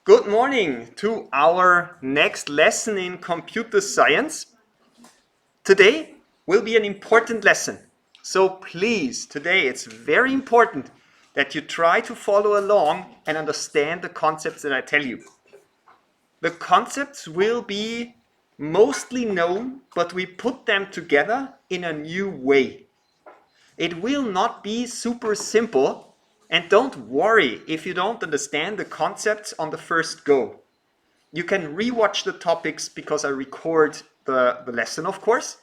Good morning to our next lesson in computer science. Today will be an important lesson. So please, today it's very important that you try to follow along and understand the concepts that I tell you. The concepts will be mostly known, but we put them together in a new way. It will not be super simple, and don't worry if you don't understand the concepts on the first go. You can rewatch the topics because I record the lesson, of course.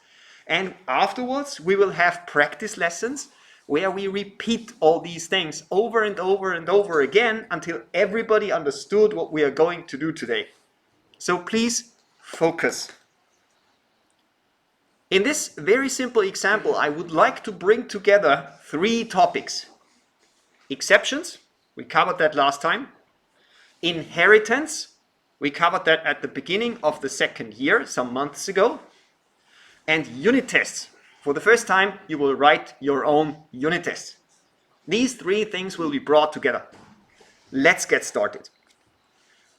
And afterwards, we will have practice lessons where we repeat all these things over and over and over again until everybody understood what we are going to do today. So please focus. In this very simple example, I would like to bring together three topics. Exceptions, we covered that last time. Inheritance, we covered that at the beginning of the second year, some months ago. And unit tests. For the first time, you will write your own unit tests. These three things will be brought together. Let's get started.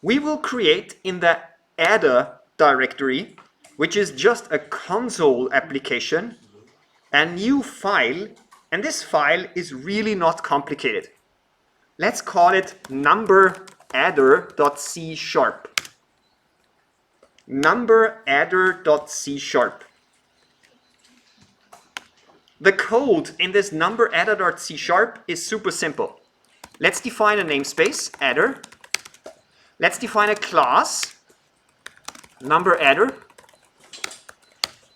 We will create in the adder directory, which is just a console application, a new file, and this file is really not complicated. Let's call it numberadder.c#. Numberadder.c#. The code in this numberadder.c# is super simple. Let's define a namespace, adder. Let's define a class, numberadder.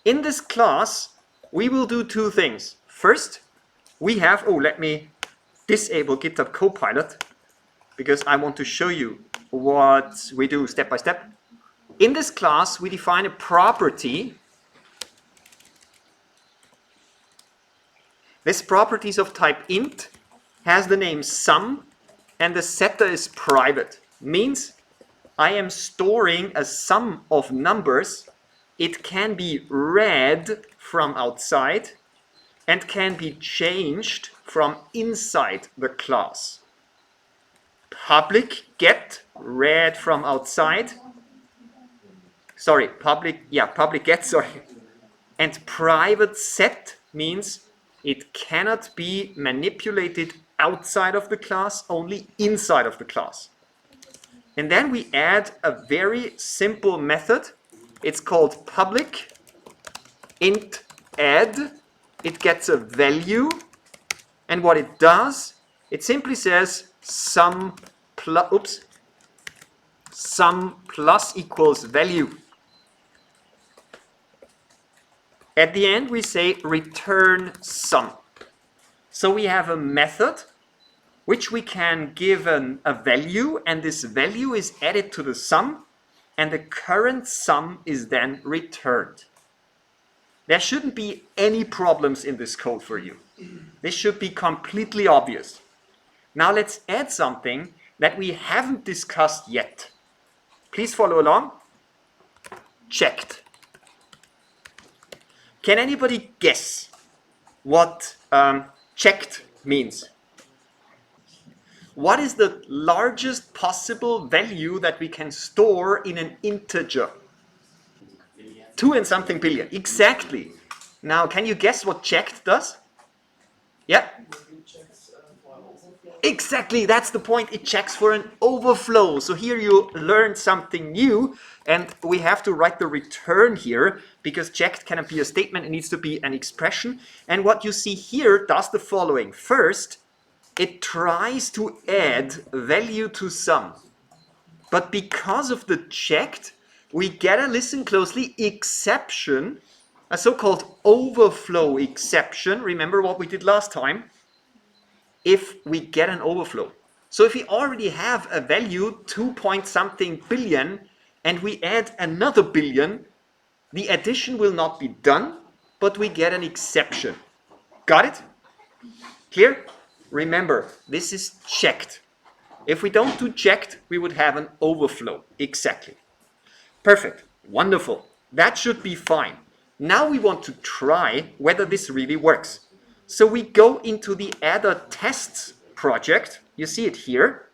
In this class, we will do two things. First, we have, let me disable GitHub Copilot because I want to show you what we do step by step. In this class, we define a property. This property is of type int, has the name sum, and the setter is private. Means I am storing a sum of numbers. It can be read from outside and can be changed from inside the class. Public get, read from outside. Public get, And private set means it cannot be manipulated outside of the class, only inside of the class. And then we add a very simple method. It's called public int add. It gets a value. And what it does, it simply says sum plus equals value. At the end, we say return sum. So we have a method which we can give a value, and this value is added to the sum, and the current sum is then returned. There shouldn't be any problems in this code for you. This should be completely obvious. Now let's add something that we haven't discussed yet. Please follow along. Checked. Can anybody guess what checked means? What is the largest possible value that we can store in an integer? 2 and something billion. Exactly. Now, can you guess what checked does? Yeah? Exactly, that's the point. It checks for an overflow. So here you learned something new, and we have to write the return here because checked cannot be a statement, it needs to be an expression. And what you see here does the following. First, it tries to add value to sum. But because of the checked, we get a, listen closely, exception, a so-called overflow exception. Remember what we did last time? If we get an overflow. So if we already have a value 2 point something billion and we add another billion, the addition will not be done, but we get an exception. Got it? Clear? Remember, this is checked. If we don't do checked, we would have an overflow. Exactly. Perfect. Wonderful. That should be fine. Now we want to try whether this really works. So we go into the adder tests project You see it here.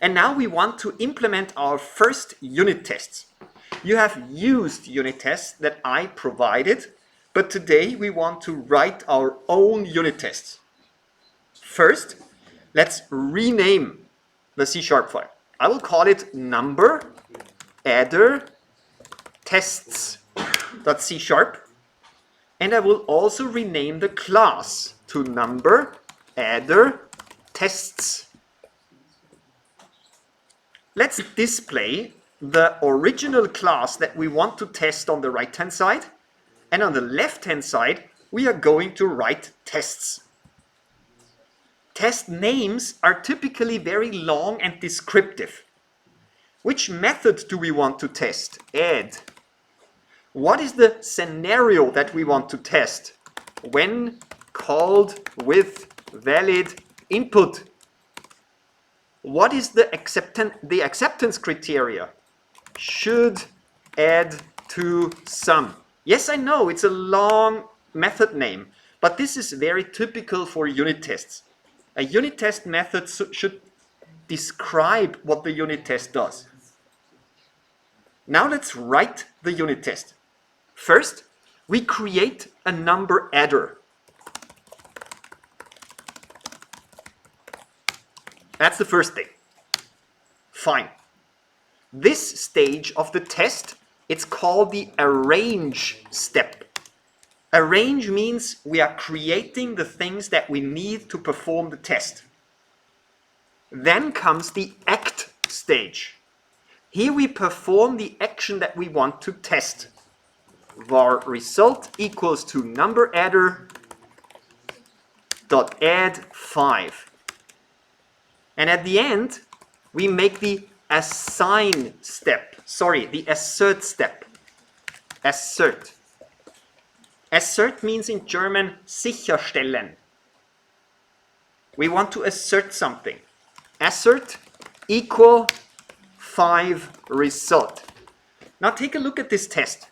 And now we want to implement our first unit tests. You have used unit tests that I provided, but today we want to write our own unit tests. First, let's rename the C# file. I will call it number adder tests.c#, and I will also rename the class to number adder tests. Let's display the original class that we want to test on the right-hand side, and on the left-hand side we are going to write tests. Test names are typically very long and descriptive. Which method do we want to test? Add. What is the scenario that we want to test? When called with valid input. What is the acceptance criteria? Should add to sum. Yes, I know it's a long method name, but this is very typical for unit tests. A unit test method should describe what the unit test does. Now let's write the unit test. First, we create a number adder. That's the first thing. Fine. This stage of the test, it's called the arrange step. Arrange means we are creating the things that we need to perform the test. Then comes the act stage. Here we perform the action that we want to test. Var result equals to number adder dot add 5. And at the end, we make the assign step. Sorry, the assert step. Assert. Assert means in German sicherstellen. We want to assert something. Assert equal 5 result. Now take a look at this test.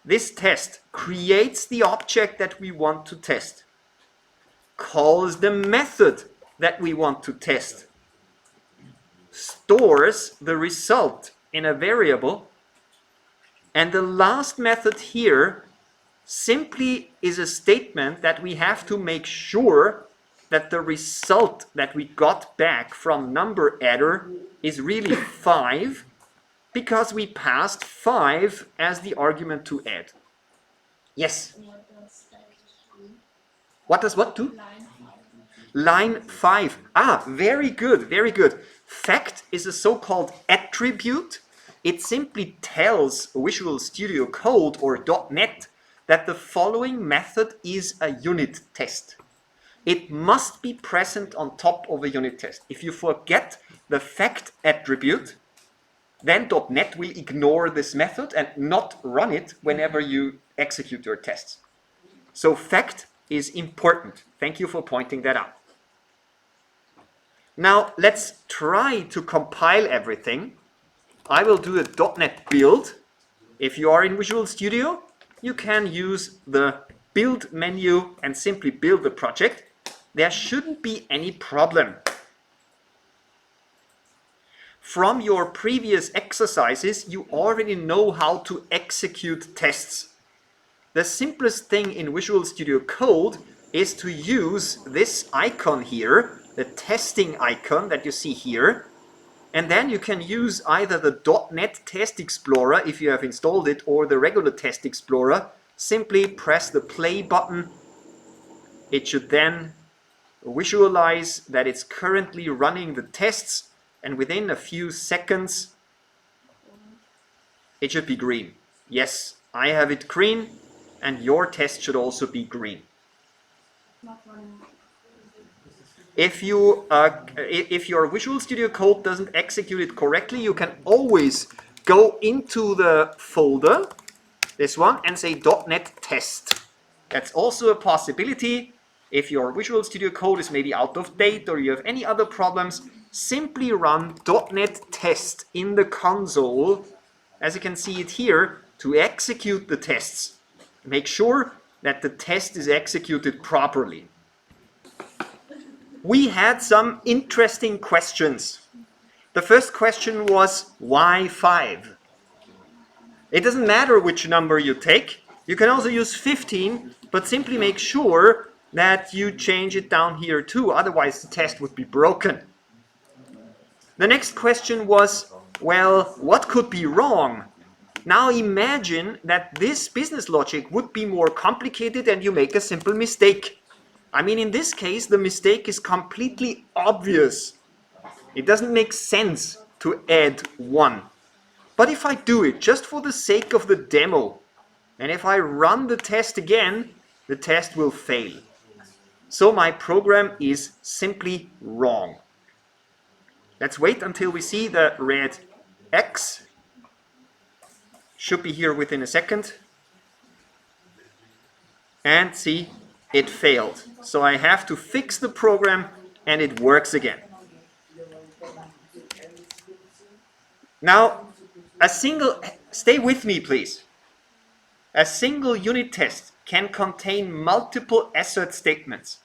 This test creates the object that we want to test, calls the method that we want to test, stores the result in a variable, and the last method here simply is a statement that we have to make sure that the result that we got back from number adder is really 5, because we passed 5 as the argument to add. Yes? What does what do? Line 5. Ah, very good, very good. Fact is a so-called attribute. It simply tells Visual Studio Code or .NET that the following method is a unit test. It must be present on top of a unit test. If you forget the fact attribute, then .NET will ignore this method and not run it whenever you execute your tests. So fact is important. Thank you for pointing that out. Now let's try to compile everything. I will do a .NET build. If you are in Visual Studio, you can use the build menu and simply build the project. There shouldn't be any problem. From your previous exercises, you already know how to execute tests. The simplest thing in Visual Studio Code is to use this icon here, the testing icon that you see here, and then you can use either the .NET Test Explorer if you have installed it, or the regular Test Explorer. Simply press the play button. It should then visualize that it's currently running the tests, and within a few seconds it should be green. Yes, I have it green, and your test should also be green. If your Visual Studio Code doesn't execute it correctly, you can always go into the folder, this one, and say .NET test. That's also a possibility. If your Visual Studio Code is maybe out of date or you have any other problems, simply run .NET test in the console, as you can see it here, to execute the tests. Make sure that the test is executed properly. we had some interesting questions. The first question was, why 5? It doesn't matter which number you take. You can also use 15, but simply make sure that you change it down here too, otherwise the test would be broken. The next question was, well, what could be wrong? Now imagine that this business logic would be more complicated and you make a simple mistake. I mean, in this case, the mistake is completely obvious. It doesn't make sense to add 1. But if I do it just for the sake of the demo, and if I run the test again, the test will fail. So my program is simply wrong. Let's wait until we see the red X. Should be here within a second. And see, it failed. So I have to fix the program and it works again. Now, stay with me please. A single unit test can contain multiple assert statements.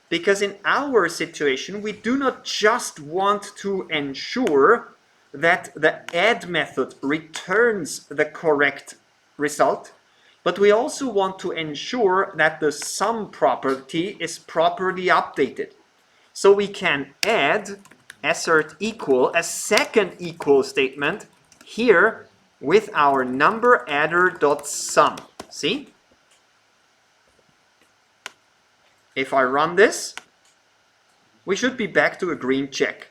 Because in our situation, we do not just want to ensure that the add method returns the correct result, but we also want to ensure that the sum property is properly updated. So we can add assert equal, a second equal statement here with our number adder.sum. See? If I run this, we should be back to a green check.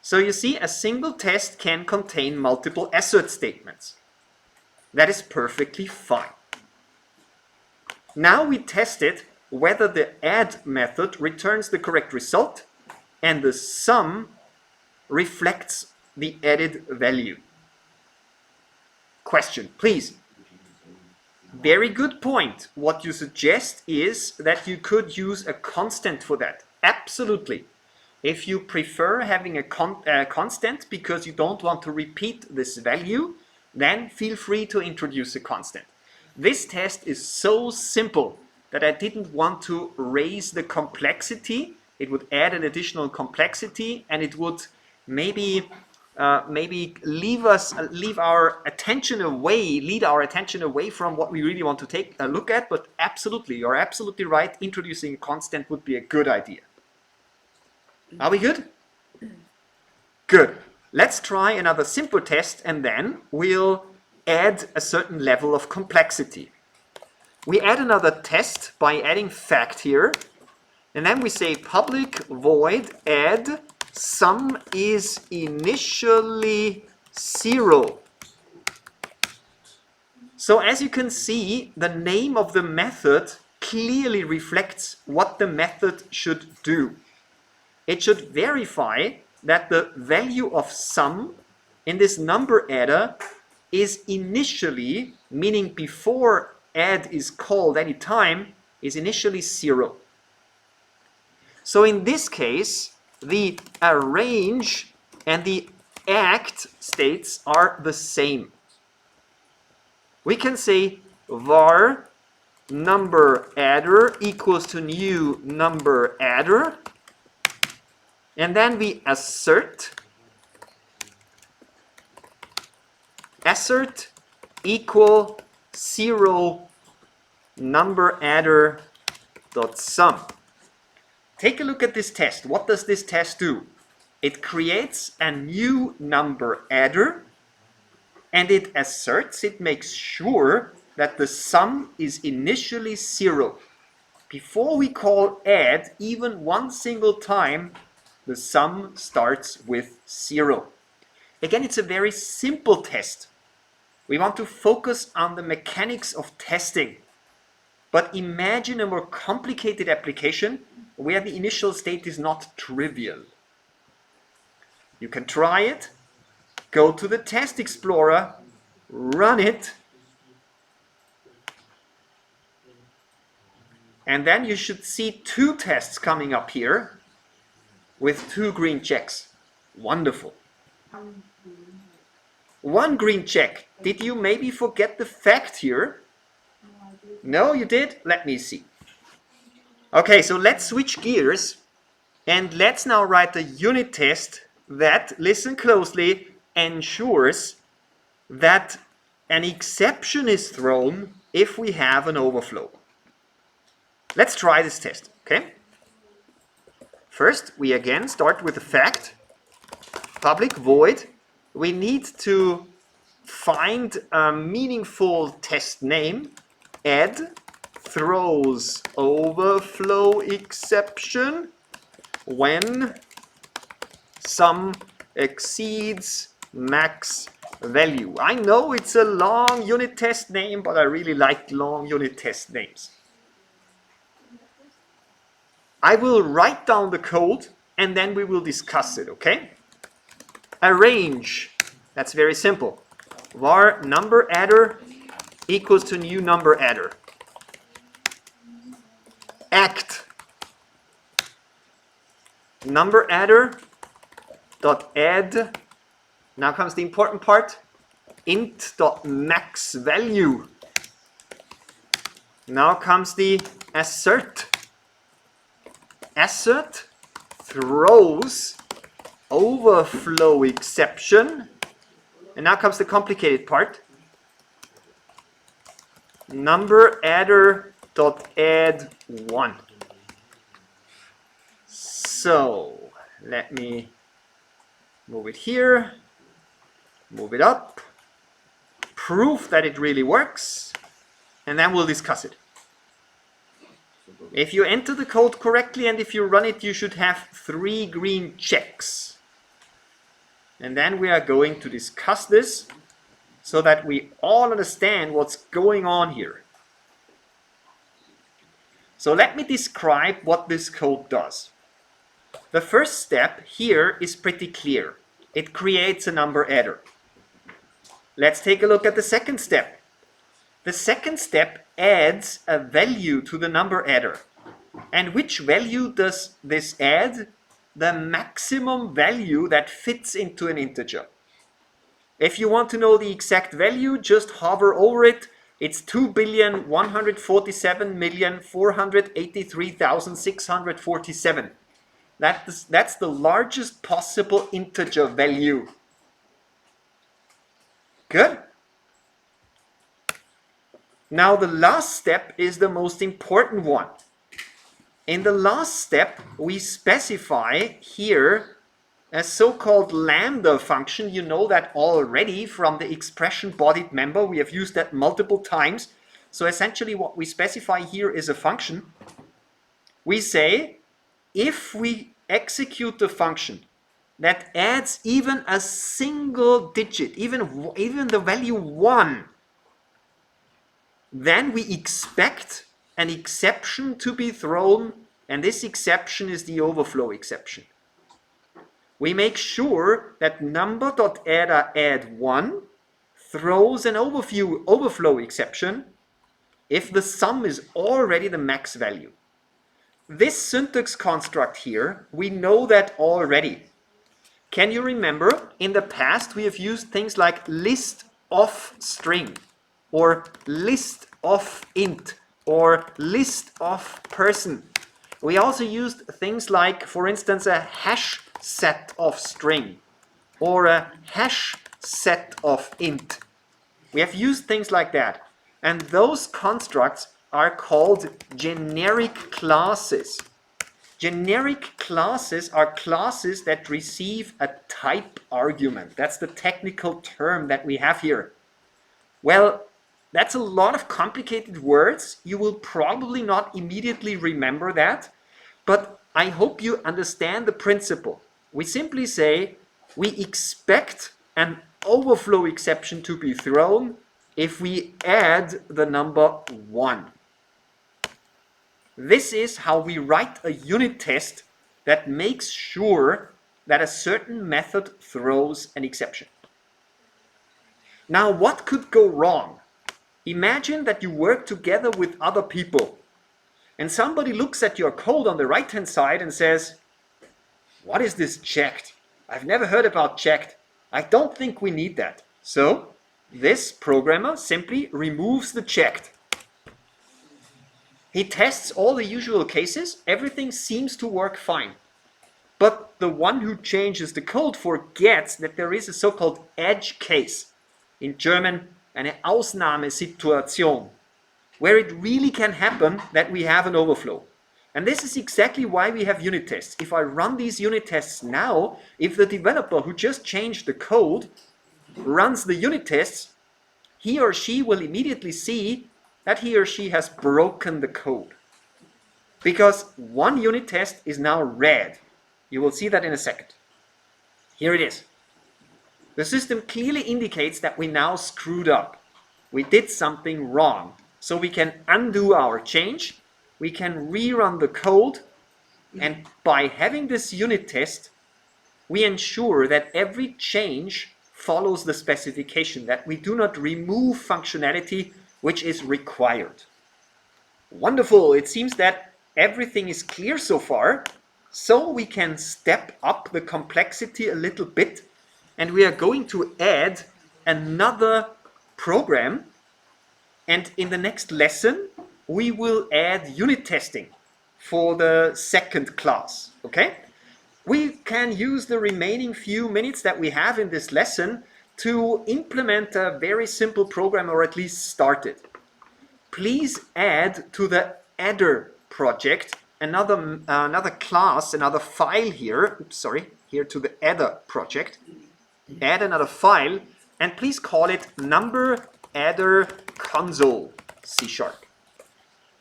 So you see, a single test can contain multiple assert statements. That is perfectly fine. Now we tested whether the add method returns the correct result and the sum reflects the added value. Question, please. Very good point. What you suggest is that you could use a constant for that. Absolutely. If you prefer having a constant because you don't want to repeat this value, then feel free to introduce a constant. This test is so simple that I didn't want to raise the complexity. It would add an additional complexity and it would maybe lead our attention away from what we really want to take a look at, but absolutely, you're absolutely right, introducing a constant would be a good idea. Are we good? Good. Let's try another simple test and then we'll add a certain level of complexity. We add another test by adding fact here, and then we say public void add sum is initially 0. So as you can see, the name of the method clearly reflects what the method should do. It should verify that the value of sum in this number adder is initially, meaning before add is called any time, is initially 0. So in this case, the arrange and the act states are the same. We can say var number adder equals to new number adder, and then we assert equal 0 number adder dot sum. Take a look at this test. What does this test do? It creates a new number adder and it asserts, it makes sure that the sum is initially 0. Before we call add even one single time, the sum starts with 0. Again, it's a very simple test. We want to focus on the mechanics of testing. But imagine a more complicated application where the initial state is not trivial. You can try it, go to the test explorer, run it, and then you should see 2 tests coming up here with 2 green checks. Wonderful. 1 green check. Did you maybe forget the fact here? No, you did? Let me see. Okay, so let's switch gears and let's now write a unit test that, listen closely, ensures that an exception is thrown if we have an overflow. Let's try this test, okay? First, we again start with the fact, public void. We need to find a meaningful test name, add throws overflow exception when sum exceeds max value. I know it's a long unit test name, but I really like long unit test names. I will write down the code and then we will discuss it, okay? Arrange, that's very simple. Var number adder equals to new number adder. Act, number adder dot add, now comes the important part, int dot max value. Now comes the assert. Assert throws overflow exception. And now comes the complicated part. Number adder dot add 1. So let me move it here, move it up, prove that it really works, and then we'll discuss it. If you enter the code correctly and if you run it, you should have 3 green checks. And then we are going to discuss this so that we all understand what's going on here. So let me describe what this code does. The first step here is pretty clear. It creates a number adder. Let's take a look at the second step. The second step adds a value to the number adder. And which value does this add? The maximum value that fits into an integer. If you want to know the exact value, just hover over it. It's 2,147,483,647. That's the largest possible integer value. Good? Now the last step is the most important one. In the last step, we specify here a so-called lambda function. You know that already from the expression bodied member. We have used that multiple times. So essentially what we specify here is a function. We say if we execute the function that adds even a single digit, even the value 1, then we expect an exception to be thrown, and this exception is the overflow exception. We make sure that number.adder add1 throws an overflow exception if the sum is already the max value. This syntax construct here, we know that already. Can you remember? In the past we have used things like list of string, or list of int, or list of person. We also used things like, for instance, a hash set of string, or a hash set of int. We have used things like that. And those constructs are called generic classes. Generic classes are classes that receive a type argument. That's the technical term that we have here. Well, that's a lot of complicated words. You will probably not immediately remember that, but I hope you understand the principle. We simply say we expect an overflow exception to be thrown if we add the number 1. This is how we write a unit test that makes sure that a certain method throws an exception. Now, what could go wrong? Imagine that you work together with other people and somebody looks at your code on the right-hand side and says, "What is this checked? I've never heard about checked. I don't think we need that." So this programmer simply removes the checked. He tests all the usual cases, everything seems to work fine. But the one who changes the code forgets that there is a so-called edge case. In German, eine Ausnahmesituation, where it really can happen that we have an overflow. And this is exactly why we have unit tests. If I run these unit tests now, if the developer who just changed the code runs the unit tests, he or she will immediately see that he or she has broken the code. Because one unit test is now red. You will see that in a second. Here it is. The system clearly indicates that we now screwed up. We did something wrong. So we can undo our change, we can rerun the code, and by having this unit test, we ensure that every change follows the specification, that we do not remove functionality which is required. Wonderful! It seems that everything is clear so far, so we can step up the complexity a little bit, and we are going to add another program. And in the next lesson, we will add unit testing for the second class, okay? We can use the remaining few minutes that we have in this lesson to implement a very simple program, or at least start it. Please add to the adder project another class, another file here. Oops, sorry, here to the adder project. Add another file, and please call it number adder console C#.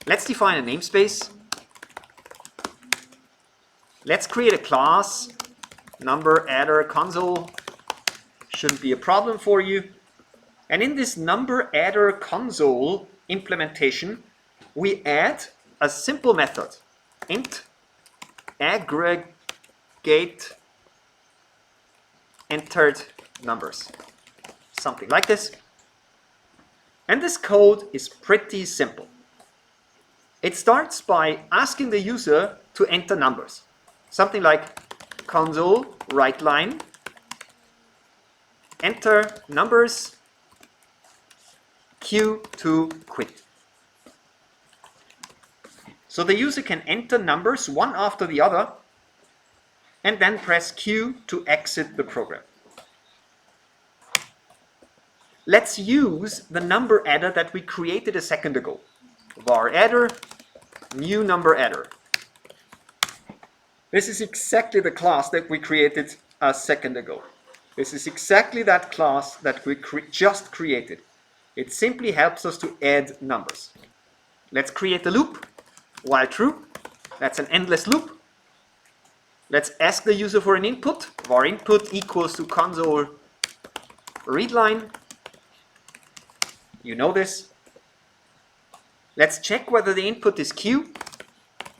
Let's define a namespace. Let's create a class, number adder console. Shouldn't be a problem for you. And in this number adder console implementation, we add a simple method, int aggregate entered numbers. Something like this. And this code is pretty simple. It starts by asking the user to enter numbers. Something like console write line, enter numbers, Q to quit. So the user can enter numbers one after the other and then press Q to exit the program. Let's use the number adder that we created a second ago. Var adder, new number adder. This is exactly the class that we created a second ago. This is exactly that class that we just created. It simply helps us to add numbers. Let's create a loop, while true. That's an endless loop. Let's ask the user for an input. Var input equals to console readline. You know this. Let's check whether the input is Q.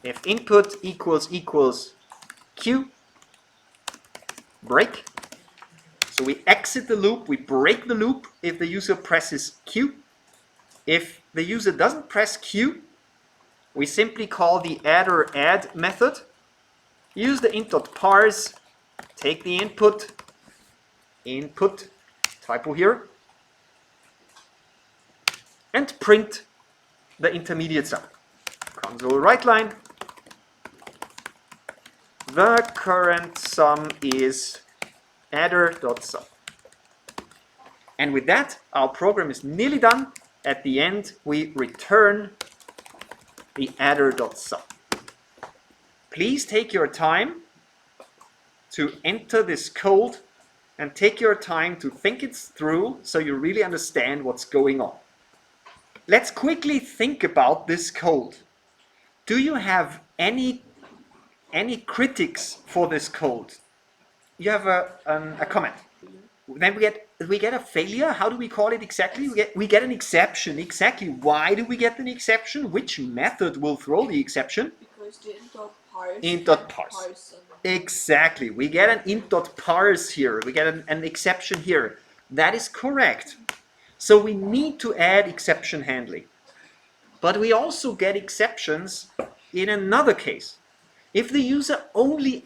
If input equals Q, break. So we exit the loop, we break the loop if the user presses Q. If the user doesn't press Q, we simply call the adder add method, use the int.parse, take the input, typo here, and print the intermediate sum. Console write line. The current sum is adder.sum. And with that, our program is nearly done. At the end, we return the adder.sum. Please take your time to enter this code and take your time to think it through so you really understand what's going on. Let's quickly think about this code. Do you have any critics for this code? You have a comment. Then we get a failure. How do we call it exactly? We get an exception. Exactly. Why do we get an exception? Which method will throw the exception? Because the int.parse. Int.parse. Exactly. We get an int.parse here. We get an exception here. That is correct. So we need to add exception handling. But we also get exceptions in another case. If the user only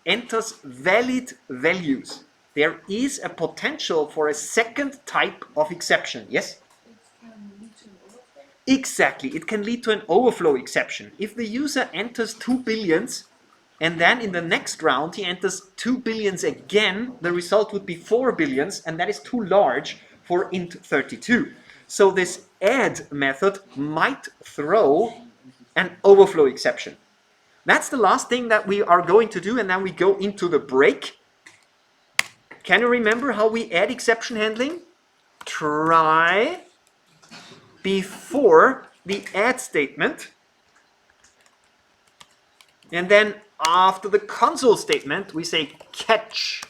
enters valid values, there is a potential for a second type of exception. Yes? Exactly, it can lead to an overflow exception. If the user enters 2 billions and then in the next round he enters 2 billions again, the result would be 4 billions, and that is too large for int 32. So this add method might throw an overflow exception. That's the last thing that we are going to do, and then we go into the break. Can you remember how we add exception handling? Try before the add statement, and then after the console statement we say catch.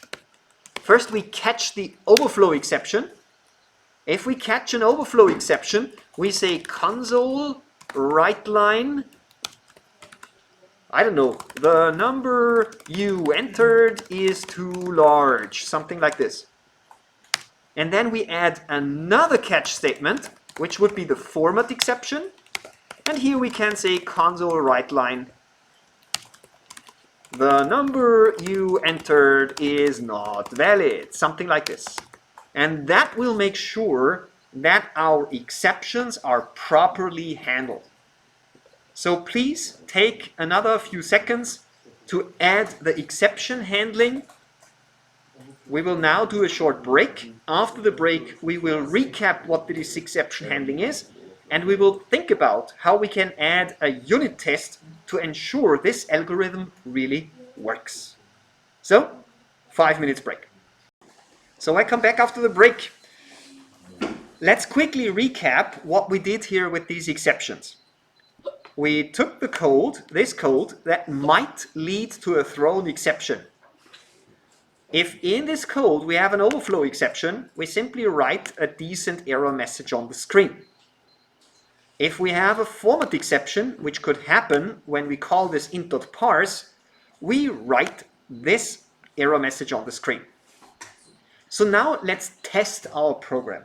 First we catch the overflow exception. If we catch an overflow exception, we say console write line, I don't know, the number you entered is too large, something like this. And then we add another catch statement, which would be the format exception. And here we can say console write line, the number you entered is not valid, something like this. And that will make sure that our exceptions are properly handled. So please take another few seconds to add the exception handling. We will now do a short break. After the break, we will recap what this exception handling is, and we will think about how we can add a unit test to ensure this algorithm really works. So, 5 minutes break. So I come back after the break. Let's quickly recap what we did here with these exceptions. We took the code, this code, that might lead to a thrown exception. If in this code we have an overflow exception, we simply write a decent error message on the screen. If we have a format exception, which could happen when we call this int.parse, we write this error message on the screen. So now let's test our program.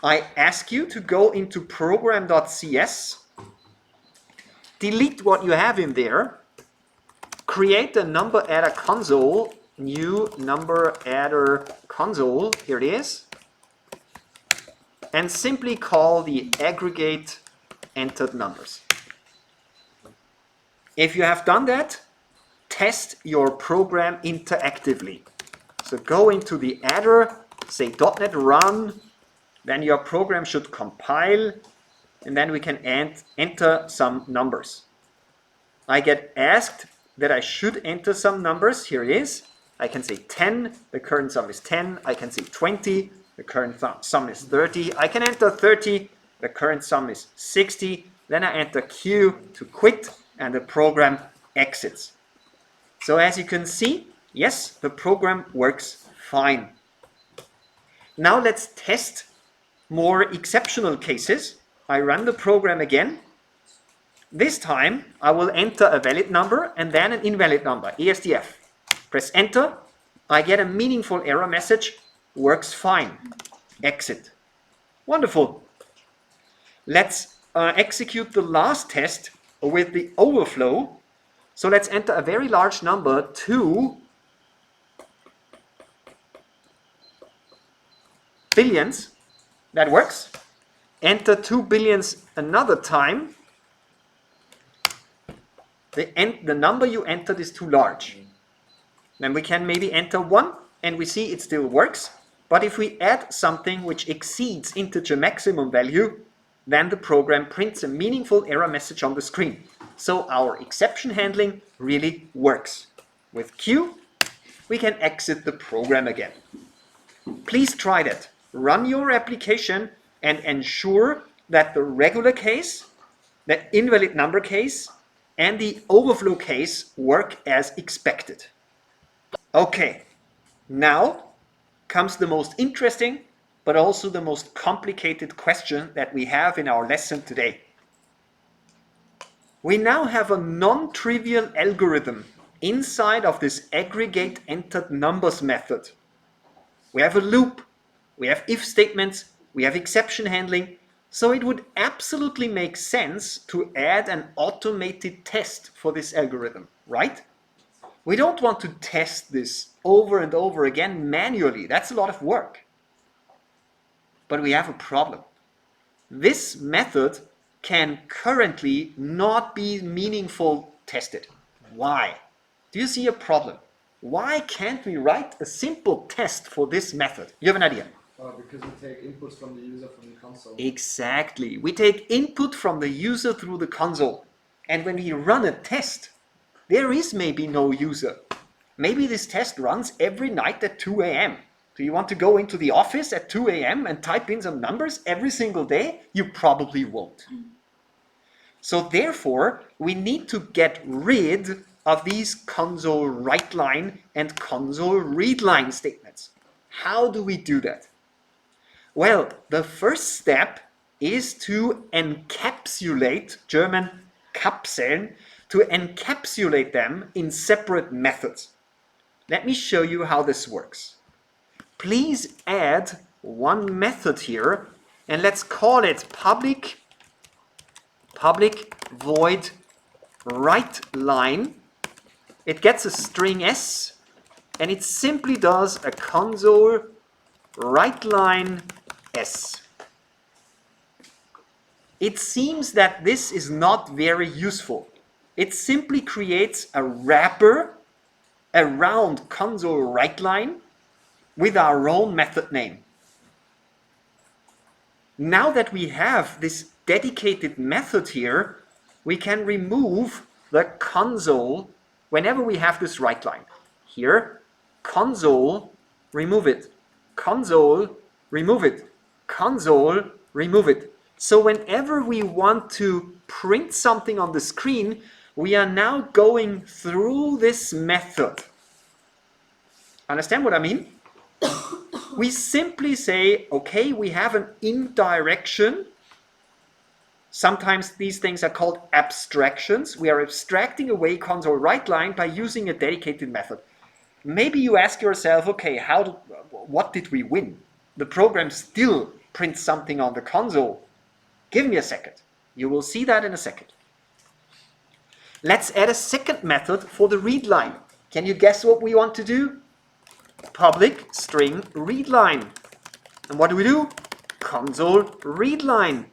I ask you to go into program.cs, delete what you have in there, create a number adder console, new number adder console, here it is, and simply call the aggregate entered numbers. If you have done that, test your program interactively. So go into the adder, say .NET run, then your program should compile, and then we can enter some numbers. I get asked that I should enter some numbers, here it is. I can say 10, the current sum is 10, I can say 20, the current sum is 30, I can enter 30, the current sum is 60, then I enter Q to quit, and the program exits. So as you can see, yes, the program works fine. Now let's test more exceptional cases. I run the program again. This time I will enter a valid number and then an invalid number, ESDF. Press enter, I get a meaningful error message, works fine. Exit. Wonderful. Let's execute the last test with the overflow. So let's enter a very large number, 2 billions. That works. Enter 2 billions another time. The number you entered is too large. Then we can maybe enter 1 and we see it still works. But if we add something which exceeds integer maximum value, then the program prints a meaningful error message on the screen. So our exception handling really works. With Q, we can exit the program again. Please try that. Run your application and ensure that the regular case, the invalid number case, and the overflow case work as expected. Okay, now comes the most interesting but also the most complicated question that we have in our lesson today. We now have a non-trivial algorithm inside of this aggregate entered numbers method. We have a loop, we have if statements, we have exception handling, so it would absolutely make sense to add an automated test for this algorithm, right? We don't want to test this over and over again manually. That's a lot of work. But we have a problem. this method can currently not be meaningful tested. Why? Do you see a problem? Why can't we write a simple test for this method? You have an idea? Because we take inputs from the user from the console. Exactly. We take input from the user through the console. And when we run a test, there is maybe no user. Maybe this test runs every night at 2 a.m. Do you want to go into the office at 2 a.m. and type in some numbers every single day? You probably won't. So therefore, we need to get rid of these console write line and console read line statements. How do we do that? Well, the first step is to encapsulate, German kapseln, to encapsulate them in separate methods. Let me show you how this works. Please add one method here, and let's call it public void write line. It gets a string s, and it simply does a console write line s. It seems that this is not very useful. It simply creates a wrapper around console write line with our own method name. Now that we have this dedicated method here, we can remove the console whenever we have this write line. Here, console, remove it. Console, remove it. Console, remove it. So whenever we want to print something on the screen, we are now going through this method. Understand what I mean? We simply say, okay, we have an indirection. Sometimes these things are called abstractions. We are abstracting away console write line by using a dedicated method. Maybe you ask yourself, okay, what did we win? The program still prints something on the console. Give me a second. You will see that in a second. Let's add a second method for the read line. Can you guess what we want to do? Public string read line. And what do? Console read line.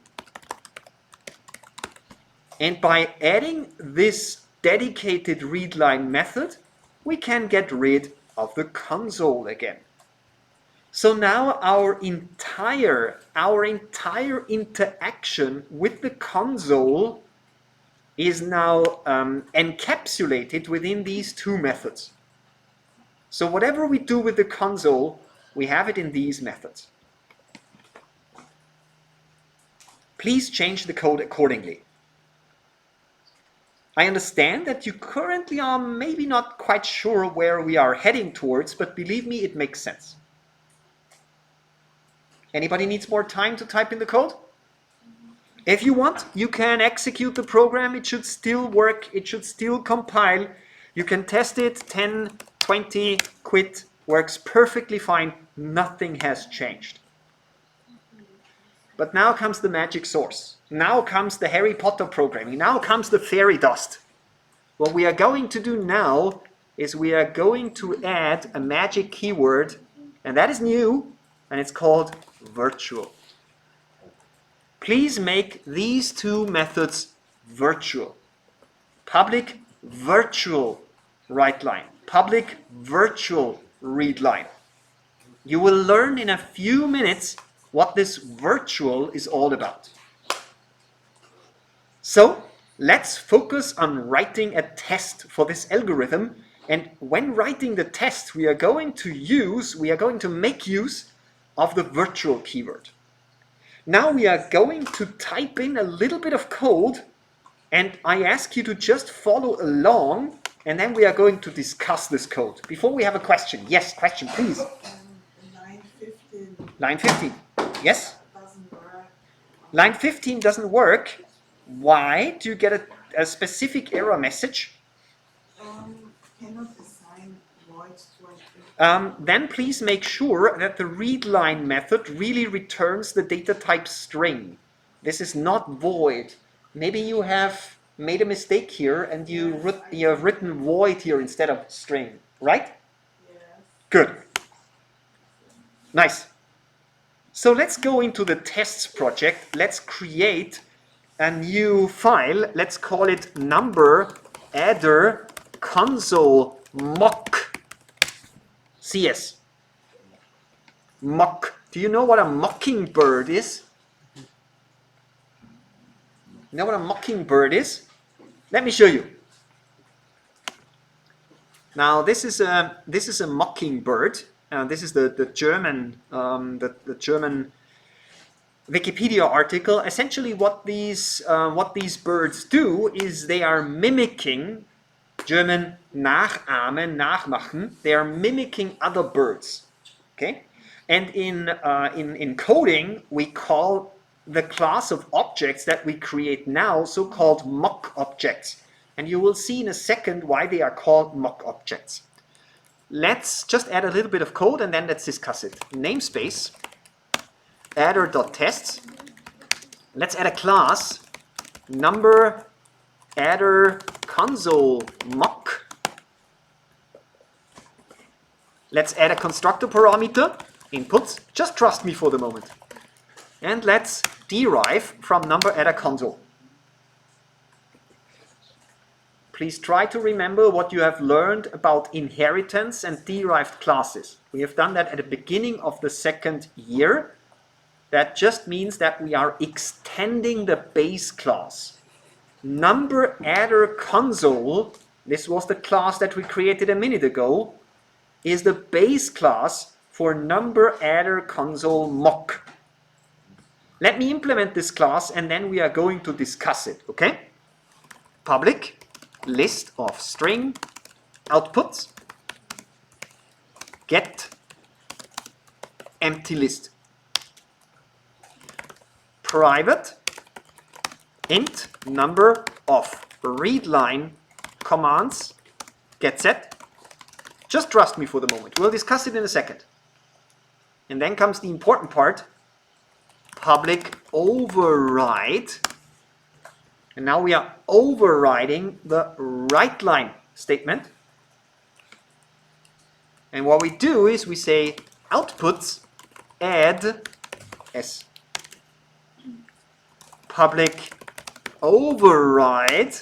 And by adding this dedicated read line method, we can get rid of the console again. So now our entire interaction with the console is now encapsulated within these two methods. So whatever we do with the console, we have it in these methods. Please change the code accordingly. I understand that you currently are maybe not quite sure where we are heading towards, but believe me, it makes sense. Anybody needs more time to type in the code? If you want, you can execute the program. It should still work. It should still compile. You can test it, 10, 20, quit. Works perfectly fine. Nothing has changed. But now comes the magic source. Now comes the Harry Potter programming. Now comes the fairy dust. What we are going to do now is we are going to add a magic keyword, and that is new, and it's called virtual. Please make these two methods virtual. Public virtual write line. Public virtual read line. You will learn in a few minutes what this virtual is all about. So let's focus on writing a test for this algorithm. And when writing the test, we are going to make use of the virtual keyword. Now we are going to type in a little bit of code, and I ask you to just follow along, and then we are going to discuss this code. Before we have a question. Yes, question, please. Line 15 Line 15. Yes? doesn't work. Line 15 doesn't work. Why? Do you get a specific error message? Cannot assign voids to an Then please make sure that the readline method really returns the data type string. This is not void. Maybe you have made a mistake here and you have written void here instead of string, right? Yes. Good. Nice. So let's go into the tests project. Let's create a new file. Let's call it number adder console mock CS. Mock. Do you know what a mockingbird is? You know what a mockingbird is? Let me show you. Now this is a mockingbird. This is the German the German Wikipedia article. Essentially, what these birds do is they are mimicking, German nachahmen, nachmachen. They are mimicking other birds. Okay, and in coding we call the class of objects that we create now so-called mock objects. And you will see in a second why they are called mock objects. Let's just add a little bit of code and then let's discuss it. Namespace adder.tests. Let's add a class number adder console mock. Let's add a constructor parameter inputs. Just trust me for the moment. And let's derive from number adder console. Please try to remember what you have learned about inheritance and derived classes. We have done that at the beginning of the second year. That just means that we are extending the base class. Number adder console, this was the class that we created a minute ago, is the base class for number adder console mock. Let me implement this class and then we are going to discuss it, okay? Public list of string outputs get empty list. Private int number of readline commands get set. Just trust me for the moment. We'll discuss it in a second. And then comes the important part. Public override. And now we are overriding the writeLine statement. And what we do is we say outputs add s. Public override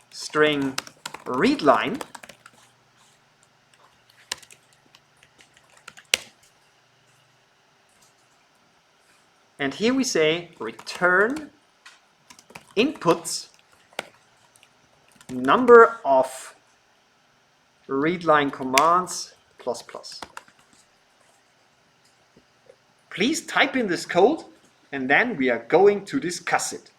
string readline. And here we say return inputs number of readline commands plus plus. Please type in this code and then we are going to discuss it.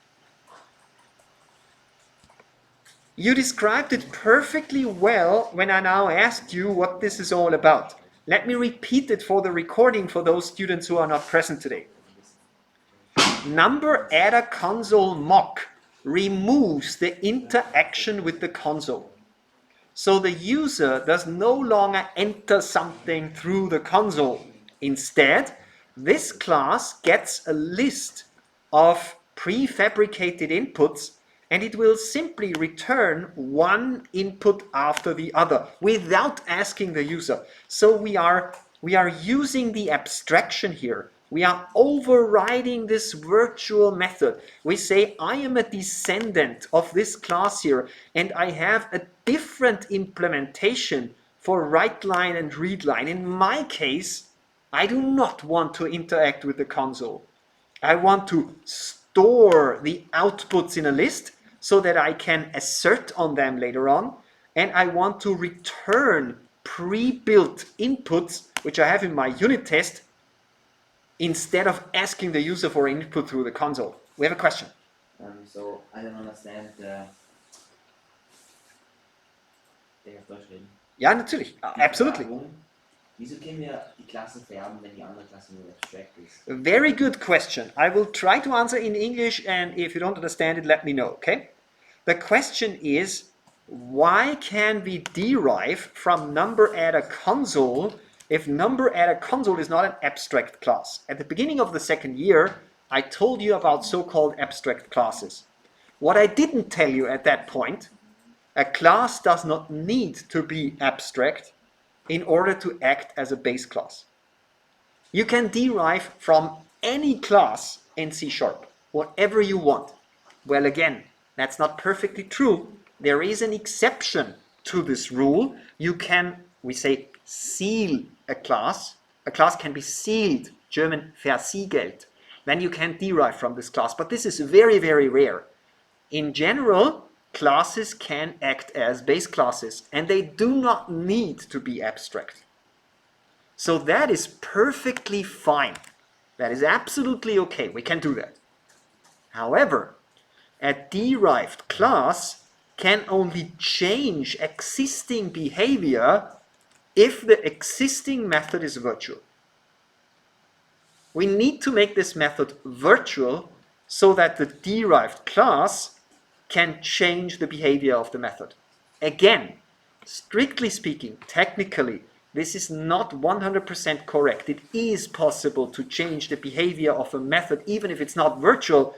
You described it perfectly well when I now asked you what this is all about. Let me repeat it for the recording for those students who are not present today. Number adder console mock removes the interaction with the console. So the user does no longer enter something through the console. Instead, this class gets a list of prefabricated inputs and it will simply return one input after the other without asking the user. So we are using the abstraction here. We are overriding this virtual method. We say, I am a descendant of this class here, and I have a different implementation for writeLine and readLine. In my case, I do not want to interact with the console. I want to store the outputs in a list so that I can assert on them later on, and I want to return pre-built inputs, which I have in my unit test, instead of asking the user for input through the console. We have a question. So I don't understand. Darf ich Deutsch reden? Ja, natürlich. Absolutely. Wieso können wir die Klasse färben, wenn die andere Klasse nur abstract ist? Very good question. I will try to answer in English, and if you don't understand it, let me know, okay? The question is, why can we derive from number adder console if number adder console is not an abstract class? At the beginning of the second year, I told you about so-called abstract classes. What I didn't tell you at that point, a class does not need to be abstract in order to act as a base class. You can derive from any class in C#, whatever you want. Well, again, that's not perfectly true. There is an exception to this rule. You can, we say, seal a class. A class can be sealed, German versiegelt. Then you can derive from this class. But this is very, very rare. In general, classes can act as base classes, and they do not need to be abstract. So that is perfectly fine. That is absolutely okay. We can do that. However, a derived class can only change existing behavior if the existing method is virtual. We need to make this method virtual so that the derived class can change the behavior of the method. Again, strictly speaking, technically, this is not 100% correct. It is possible to change the behavior of a method even if it's not virtual,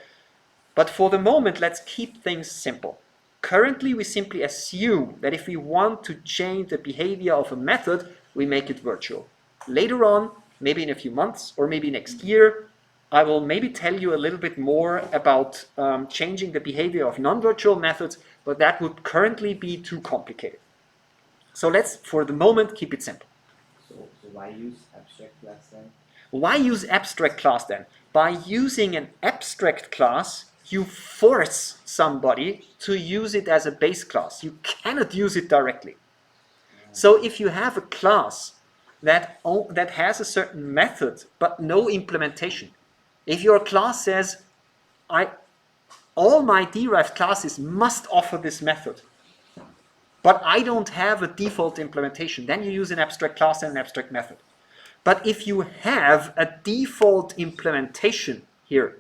but for the moment, let's keep things simple. Currently, we simply assume that if we want to change the behavior of a method, we make it virtual. Later on, maybe in a few months or maybe next year, I will maybe tell you a little bit more about changing the behavior of non-virtual methods, but that would currently be too complicated. So let's, for the moment, keep it simple. So why use abstract class then? Why use abstract class then? By using an abstract class, you force somebody to use it as a base class. You cannot use it directly. So if you have a class that has a certain method but no implementation, if your class says, all my derived classes must offer this method, but I don't have a default implementation, then you use an abstract class and an abstract method. But if you have a default implementation here,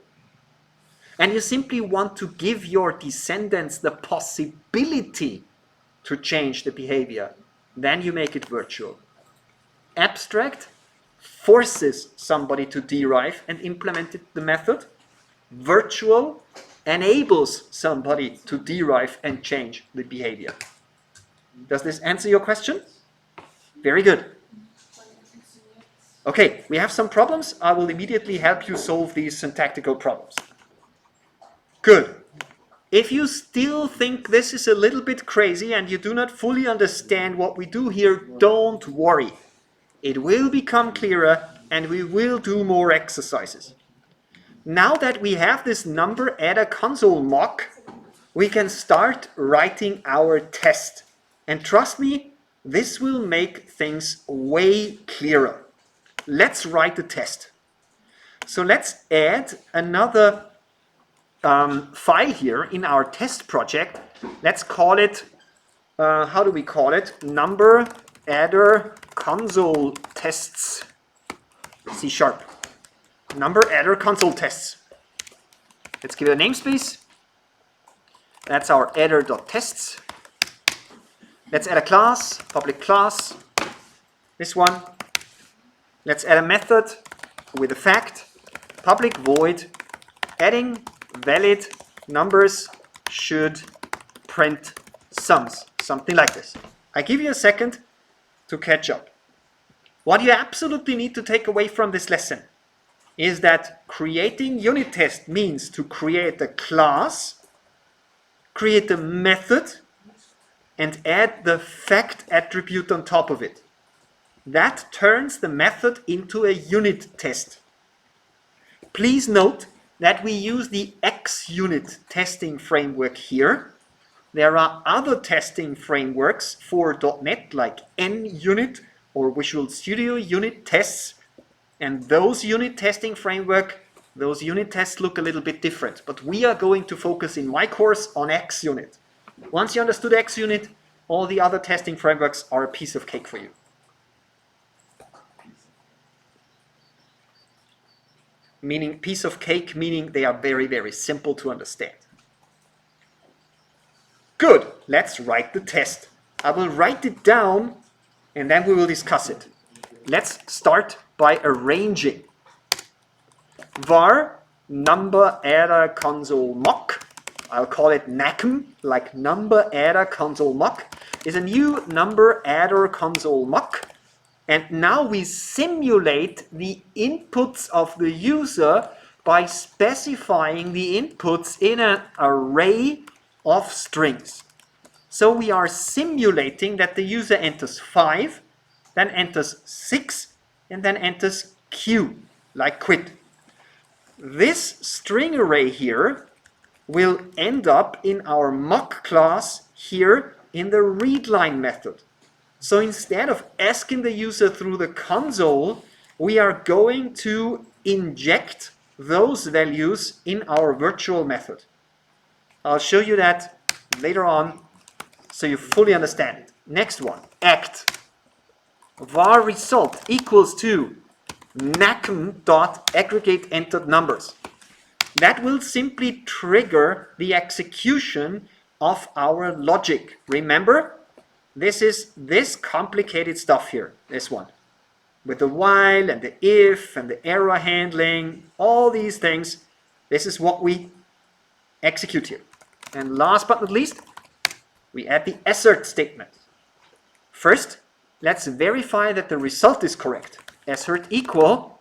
and you simply want to give your descendants the possibility to change the behavior, then you make it virtual. Abstract forces somebody to derive and implement the method. Virtual enables somebody to derive and change the behavior. Does this answer your question? Very good. Okay, we have some problems. I will immediately help you solve these syntactical problems. Good. If you still think this is a little bit crazy and you do not fully understand what we do here, don't worry. It will become clearer and we will do more exercises. Now that we have this number adder console mock, we can start writing our test. And trust me, this will make things way clearer. Let's write the test. So let's add another file here in our test project. Let's call it, how do we call it? Number adder console tests. C#. Number adder console tests. Let's give it a namespace. That's our adder.tests. Let's add a class, public class. This one. Let's add a method with a fact. Public void adding valid numbers should print sums. Something like this. I give you a second to catch up. What you absolutely need to take away from this lesson is that creating unit test means to create a class, create a method, and add the fact attribute on top of it. That turns the method into a unit test. Please note that we use the xUnit testing framework here. There are other testing frameworks for .NET like NUnit or Visual Studio unit tests, and those unit testing framework, those unit tests look a little bit different, but we are going to focus in my course on xUnit. Once you understood xUnit, all the other testing frameworks are a piece of cake for you. Meaning piece of cake, meaning they are very, very simple to understand. Good, let's write the test. I will write it down and then we will discuss it. Let's start by arranging. Var number adder console mock, I'll call it NACM, like number adder console mock, is a new number adder console mock And now we simulate the inputs of the user by specifying the inputs in an array of strings. So we are simulating that the user enters 5, then enters 6, and then enters Q, like quit. This string array here will end up in our mock class here in the readLine method. So instead of asking the user through the console, we are going to inject those values in our virtual method. I'll show you that later on so you fully understand it. Next one, act. var result equals to nacm.aggregate entered numbers. That will simply trigger the execution of our logic. Remember, this is this complicated stuff here, this one. With the while and the if and the error handling, all these things, this is what we execute here. And last but not least, we add the assert statement. First, let's verify that the result is correct. Assert equal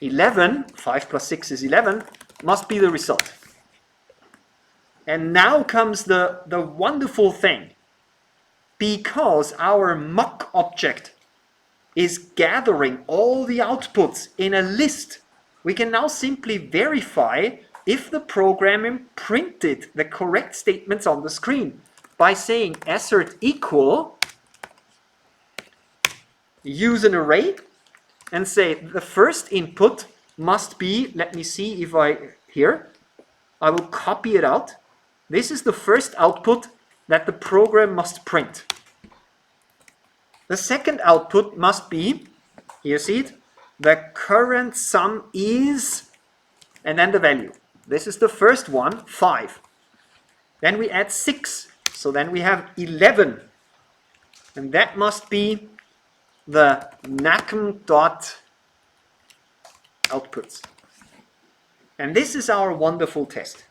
11, 5 plus 6 is 11, must be the result. And now comes the wonderful thing. Because our mock object is gathering all the outputs in a list, we can now simply verify if the program printed the correct statements on the screen by saying assert equal, use an array, and say the first input must be, let me see if I will copy it out. This is the first output that the program must print. The second output must be, here see it, the current sum is, and then the value. This is the first one, 5. Then we add 6, so then we have 11. And that must be the nacm.outputs. And this is our wonderful test.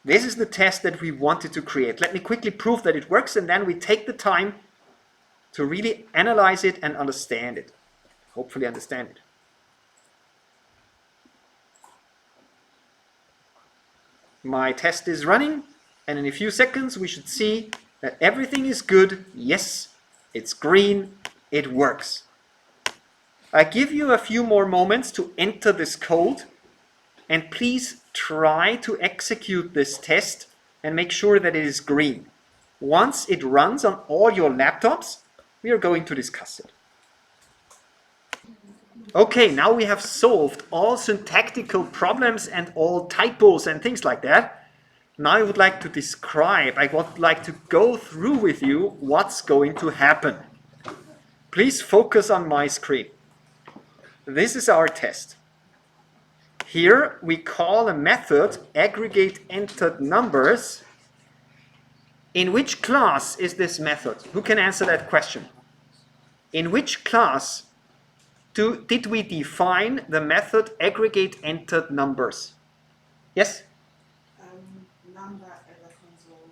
This is the test that we wanted to create. Let me quickly prove that it works, and then we take the time to really analyze it and understand it. Hopefully understand it. My test is running, and in a few seconds we should see that everything is good. Yes, it's green, it works. I give you a few more moments to enter this code, and please try to execute this test and make sure that it is green. Once it runs on all your laptops, we are going to discuss it. Okay, now we have solved all syntactical problems and all typos and things like that. Now I would like to describe, I would like to go through with you what's going to happen. Please focus on my screen. This is our test. Here we call a method aggregate entered numbers. In which class is this method? Who can answer that question? In which class did we define the method aggregate entered numbers? Yes? Number adder console.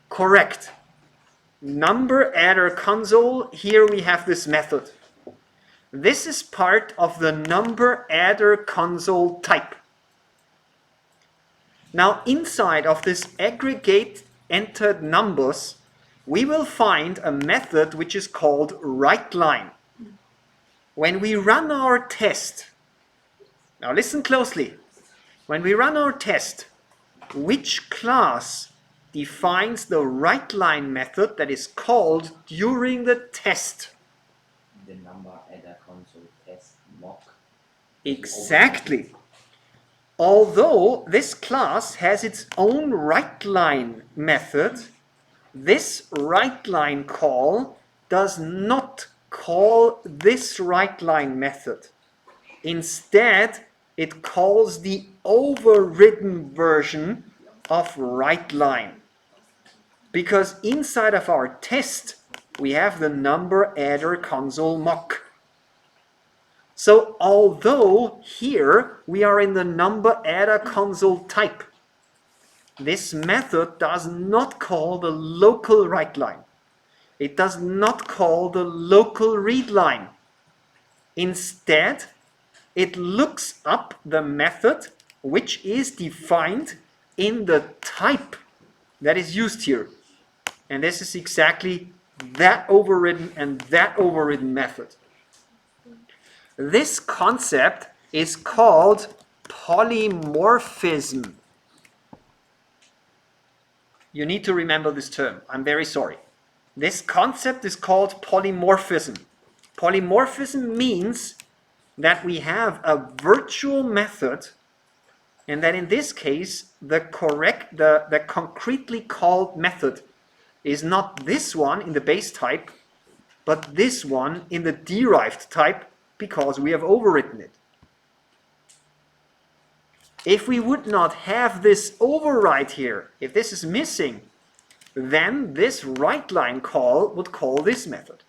Correct. Number adder console, here we have this method. This is part of the number adder console type. Now inside of this aggregate entered numbers, we will find a method which is called writeLine. When we run our test, now listen closely, when we run our test, which class defines the writeLine method that is called during the test? The number adder console test mock. Exactly. Although this class has its own writeLine method, this writeLine call does not call this writeLine method. Instead, it calls the overridden version of writeLine. Because inside of our test, we have the number adder console mock. So although here we are in the number adder console type, this method does not call the local writeLine. It does not call the local readline. Instead, it looks up the method which is defined in the type that is used here. And this is exactly that overridden and that overridden method. This concept is called polymorphism. You need to remember this term. I'm very sorry. This concept is called polymorphism. Polymorphism means that we have a virtual method, and that in this case the concretely called method is not this one in the base type, but this one in the derived type, because we have overwritten it. If we would not have this override here, if this is missing, then this write line call would call this method.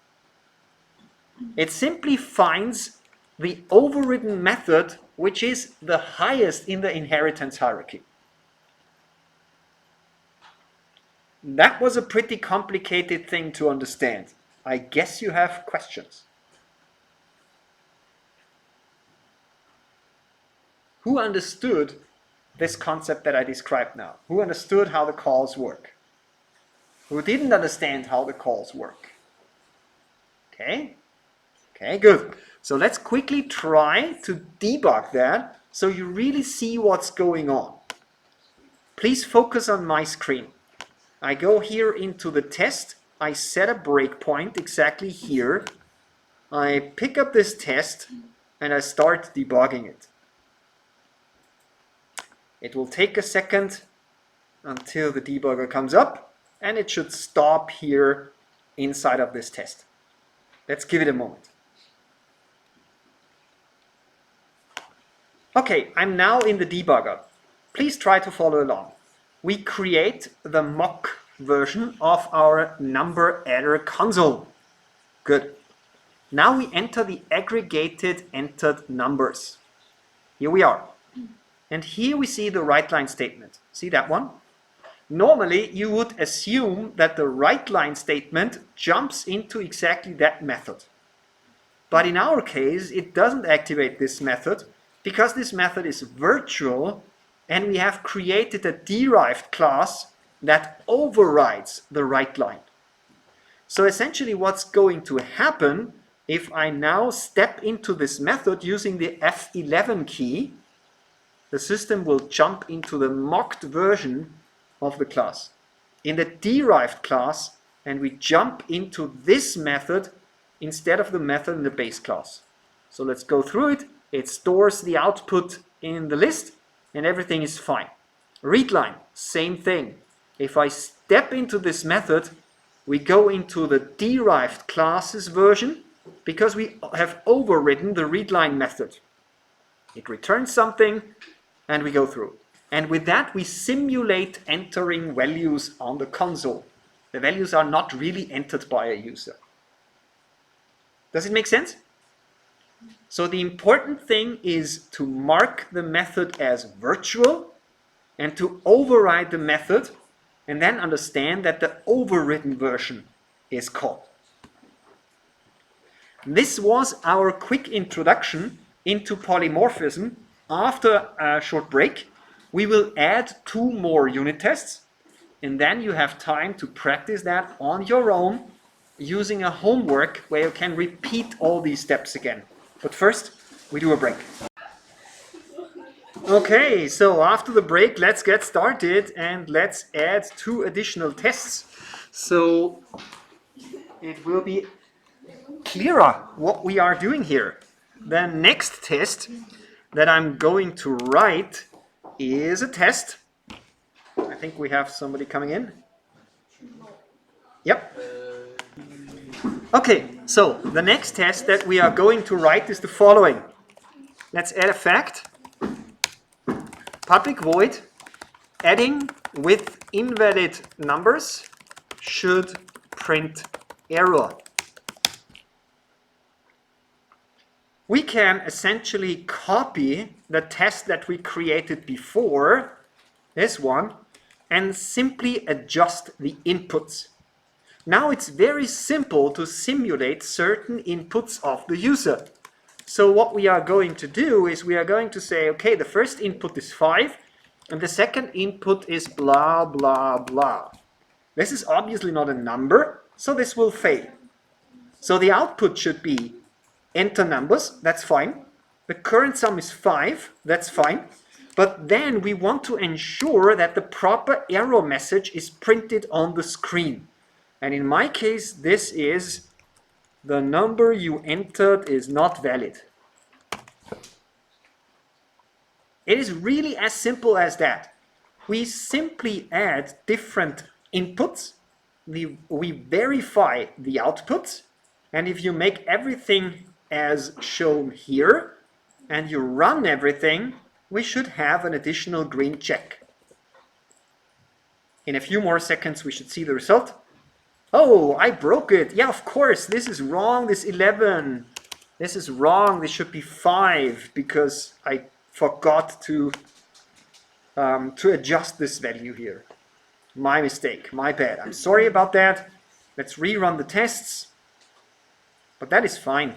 It simply finds the overridden method which is the highest in the inheritance hierarchy. That was a pretty complicated thing to understand. I guess you have questions. Who understood this concept that I described now? Who understood how the calls work? Who didn't understand how the calls work? Okay? Okay, good. So let's quickly try to debug that so you really see what's going on. Please focus on my screen. I go here into the test. I set a breakpoint exactly here. I pick up this test and I start debugging it. It will take a second until the debugger comes up, and it should stop here inside of this test. Let's give it a moment. Okay, I'm now in the debugger. Please try to follow along. We create the mock version of our number adder console. Good. Now we enter the aggregated entered numbers. Here we are. And here we see the write line statement. See that one? Normally you would assume that the write line statement jumps into exactly that method. But in our case it doesn't activate this method because this method is virtual and we have created a derived class that overrides the write line. So essentially what's going to happen if I now step into this method using the F11 key, the system will jump into the mocked version of the class. In the derived class, and we jump into this method instead of the method in the base class. So let's go through it. It stores the output in the list and everything is fine. Readline, same thing. If I step into this method, we go into the derived classes version because we have overridden the readline method. It returns something and we go through. And with that we simulate entering values on the console. The values are not really entered by a user. Does it make sense? So the important thing is to mark the method as virtual and to override the method and then understand that the overridden version is called. This was our quick introduction into polymorphism. After a short break, we will add 2 more unit tests, and then you have time to practice that on your own using a homework where you can repeat all these steps again. But first, we do a break. Okay, so after the break, let's get started and let's add 2 additional tests. So it will be clearer what we are doing here. The next test that I'm going to write is a test. I think we have somebody coming in. Yep. Okay, so the next test that we are going to write is the following. Let's add a fact. Public void adding with invalid numbers should print error. We can essentially copy the test that we created before, this one, and simply adjust the inputs. Now it's very simple to simulate certain inputs of the user. So what we are going to do is we are going to say, okay, the first input is 5, and the second input is blah, blah, blah. This is obviously not a number, so this will fail. So the output should be enter numbers, that's fine. The current sum is 5, that's fine. But then we want to ensure that the proper error message is printed on the screen. And in my case, this is the number you entered is not valid. It is really as simple as that. We simply add different inputs, we verify the outputs, and if you make everything as shown here, and you run everything, we should have an additional green check. In a few more seconds we should see the result. Oh, I broke it. Yeah, of course, this is wrong, this 11. This is wrong, this should be 5, because I forgot to adjust this value here. My mistake, my bad. I'm sorry about that. Let's rerun the tests. But that is fine.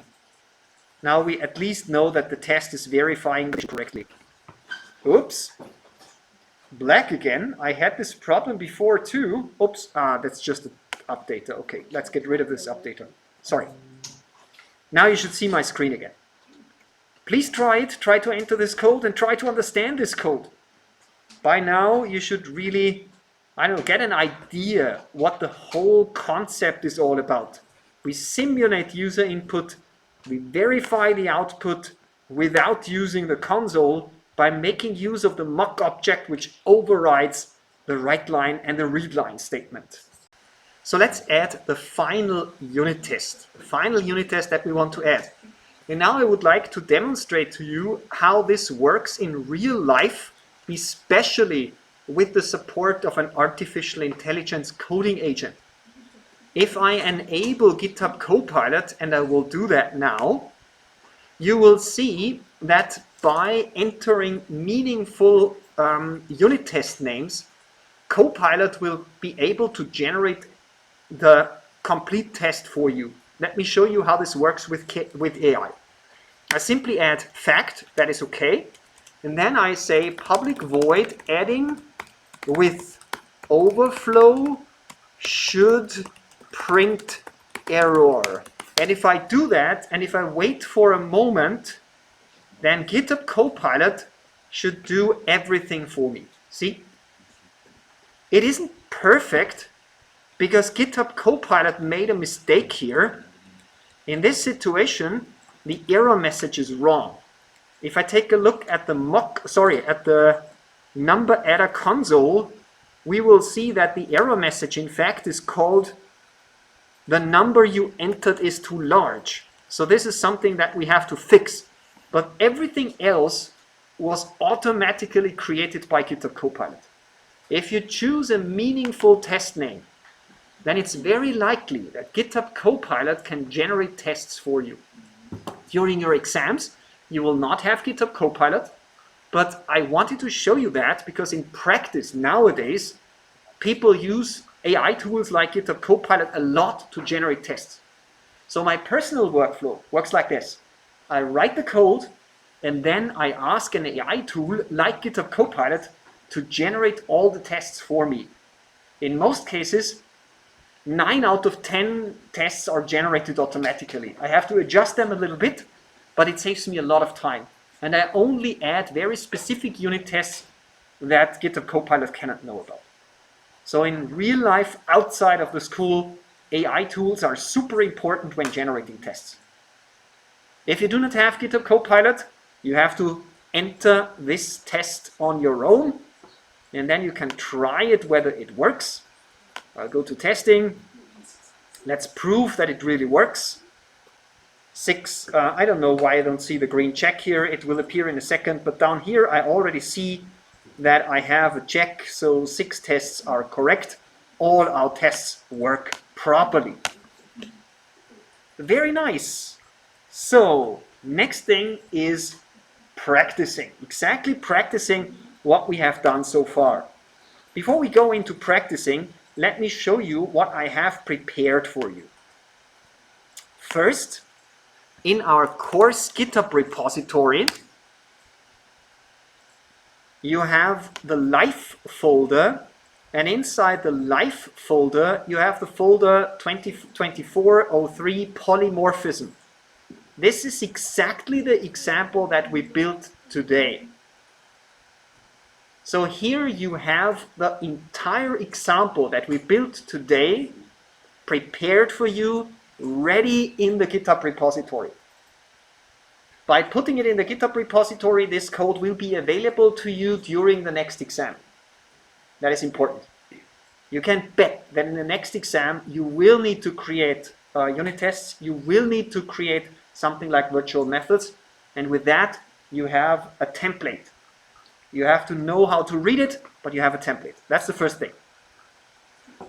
Now we at least know that the test is verifying this correctly. Oops. Black again. I had this problem before too. Oops. That's just an updater. Okay, let's get rid of this updater. Sorry. Now you should see my screen again. Please try it. Try to enter this code and try to understand this code. By now you should really, I don't know, get an idea what the whole concept is all about. We simulate user input. We verify the output without using the console by making use of the mock object which overrides the write line and the read line statement. So let's add the final unit test. The final unit test that we want to add. And now I would like to demonstrate to you how this works in real life, especially with the support of an artificial intelligence coding agent. If I enable GitHub Copilot, and I will do that now, you will see that by entering meaningful unit test names, Copilot will be able to generate the complete test for you. Let me show you how this works with AI. I simply add fact, that is okay, and then I say public void adding with overflow should print error. And if I do that, and if I wait for a moment, then GitHub Copilot should do everything for me. See? It isn't perfect because GitHub Copilot made a mistake here. In this situation, the error message is wrong. If I take a look at the number adder console, we will see that the error message in fact is called the number you entered is too large. So this is something that we have to fix. But everything else was automatically created by GitHub Copilot. If you choose a meaningful test name, then it's very likely that GitHub Copilot can generate tests for you. During your exams, you will not have GitHub Copilot, but I wanted to show you that because in practice nowadays, people use AI tools like GitHub Copilot a lot to generate tests. So my personal workflow works like this. I write the code and then I ask an AI tool like GitHub Copilot to generate all the tests for me. In most cases, 9 out of 10 tests are generated automatically. I have to adjust them a little bit, but it saves me a lot of time. And I only add very specific unit tests that GitHub Copilot cannot know about. So in real life, outside of the school, AI tools are super important when generating tests. If you do not have GitHub Copilot, you have to enter this test on your own, and then you can try it whether it works. I'll go to testing. Let's prove that it really works. 6, I don't know why I don't see the green check here. It will appear in a second, but down here I already see that I have a check, so 6 tests are correct. All our tests work properly. Very nice. So, next thing is practicing. Exactly practicing what we have done so far. Before we go into practicing, let me show you what I have prepared for you. First, in our course GitHub repository, you have the life folder, and inside the life folder, you have the folder 2024-03 Polymorphism. This is exactly the example that we built today. So here you have the entire example that we built today, prepared for you, ready in the GitHub repository. By putting it in the GitHub repository, this code will be available to you during the next exam. That is important. You can bet that in the next exam, you will need to create unit tests. You will need to create something like virtual methods. And with that, you have a template. You have to know how to read it, but you have a template. That's the first thing.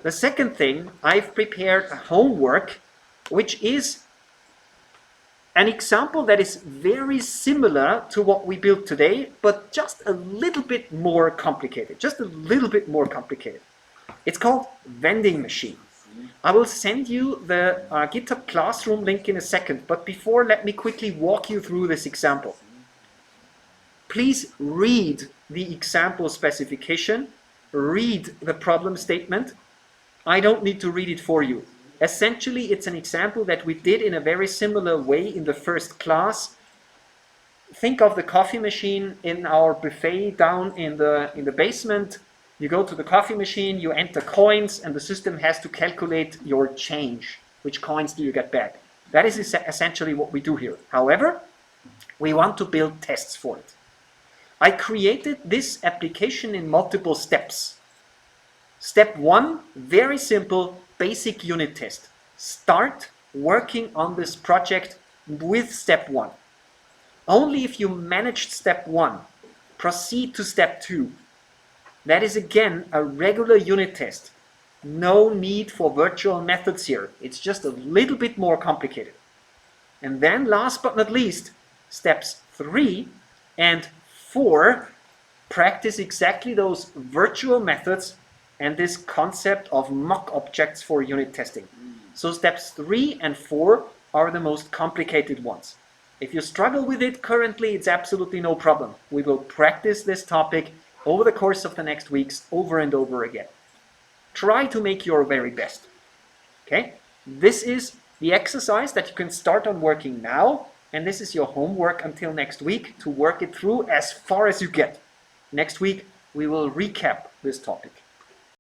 The second thing, I've prepared a homework, which is an example that is very similar to what we built today, but just a little bit more complicated. Just a little bit more complicated. It's called vending machine. I will send you the GitHub Classroom link in a second, but before, let me quickly walk you through this example. Please read the example specification, read the problem statement. I don't need to read it for you. Essentially, it's an example that we did in a very similar way in the first class. Think of the coffee machine in our buffet down in the basement. You go to the coffee machine, you enter coins, and the system has to calculate your change. Which coins do you get back? That is essentially what we do here. However, we want to build tests for it. I created this application in multiple steps. Step 1, very simple, basic unit test. Start working on this project with step 1. Only if you managed step 1, proceed to step 2. That is again a regular unit test. No need for virtual methods here. It's just a little bit more complicated. And then last but not least, steps 3 and 4, practice exactly those virtual methods and this concept of mock objects for unit testing. So steps 3 and 4 are the most complicated ones. If you struggle with it currently, it's absolutely no problem. We will practice this topic over the course of the next weeks over and over again. Try to make your very best. Okay? This is the exercise that you can start on working now, and this is your homework until next week to work it through as far as you get. Next week, we will recap this topic.